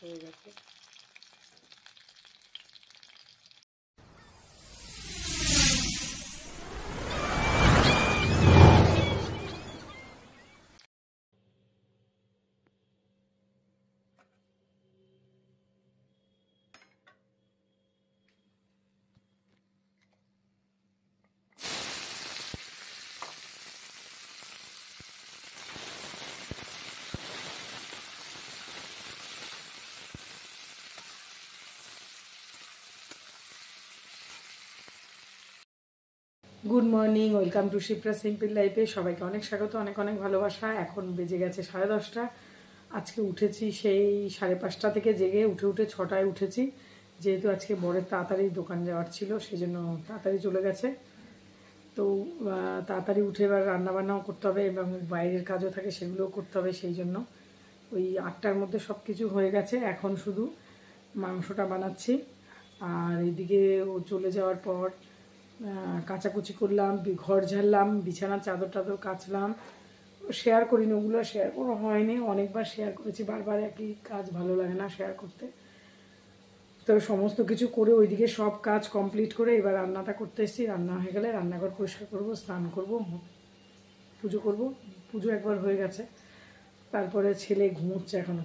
হয়ে গেছে। Good morning, welcome to Shipra simple লাইফে। সবাইকে অনেক স্বাগত, অনেক অনেক ভালোবাসা। এখন বেজে গেছে 10:30। আজকে উঠেছি সেই 5:30 থেকে, জেগে উঠে 6টায় উঠেছি, যেহেতু আজকে বরের তাড়াতাড়ি দোকান যাওয়ার ছিল, সেই জন্য তাড়াতাড়ি চলে গেছে। তো তাড়াতাড়ি উঠে এবার রান্নাবান্নাও করতে হবে এবং বাইরের কাজও থাকে, সেগুলোও করতে হবে। সেই জন্য ওই 8টার মধ্যে সব কিছু হয়ে গেছে। এখন শুধু মাংসটা বানাচ্ছি। আর এদিকে ও চলে যাওয়ার পর কাচাকুচি করলাম, ঘর ঝাড়লাম, বিছানার চাদর টাদর কাচলাম। শেয়ার করিনি, ওগুলো শেয়ার করা হয়নি। অনেকবার শেয়ার করেছি, বারবার একই কাজ ভালো লাগে না শেয়ার করতে। তো সমস্ত কিছু করে ওইদিকে সব কাজ কমপ্লিট করে এবার রান্নাটা করতে এসেছি। রান্না হয়ে গেলে রান্নাঘর পরিষ্কার করবো, স্নান করব, পুজো করব। পুজো একবার হয়ে গেছে। তারপরে ছেলে ঘুমোচ্ছে এখনও,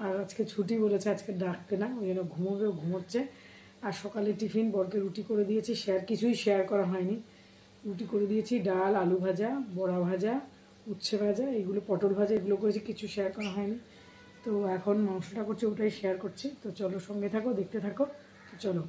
আর আজকে ছুটি বলেছে, আজকে ডাকতে না, ওই জন্য ঘুমোচ্ছে। আর সকালে টিফিন বরকে রুটি করে দিয়েছি, কিছুই শেয়ার করা হয়নি। রুটি করে দিয়েছি, ডাল, আলু ভাজা, বড়া ভাজা, উচ্ছে ভাজা, এগুলো পটল ভাজা, এগুলো করেছি, কিছু শেয়ার করা হয়নি। তো এখন মাংসটা করছি, ওটাই শেয়ার করছি। তো চলো, সঙ্গে থাকো, দেখতে থাকো। চলো।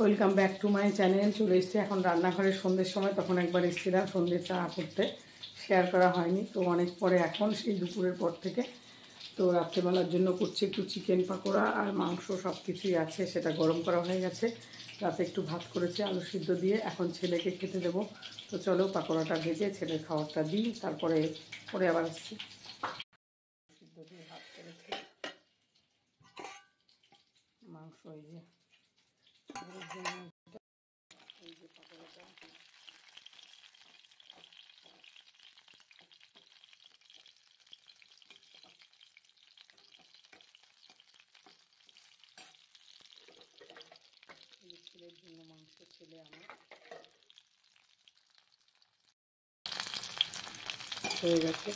Welcome back to my channel. চলে এসেছি এখন রান্নাঘরে সন্ধ্যের সময়, তখন একবার এসেছিলাম সন্ধ্যের চা করতে, শেয়ার করা হয়নি। তো অনেক পরে এখন, সেই দুপুরের পর থেকে। তো রাত্রেবেলার জন্য করছি একটু চিকেন পাকোড়া আর মাংস, সব কিছুই আছে, সেটা গরম করা হয়ে গেছে। রাতে একটু ভাত করেছি আলু সিদ্ধ দিয়ে, এখন ছেলেকে খেতে দেবো। তো চলো পাকোড়াটা ভেজে ছেলের খাবারটা দিই, তারপরে পরে আবার আসছি। সিদ্ধ দিয়ে ভাত করেছি, মাংস এই যে, এই যে পাকোড়াটা। ছেলের জন্য মাংস, ছেলে আমার হয়ে গেছে।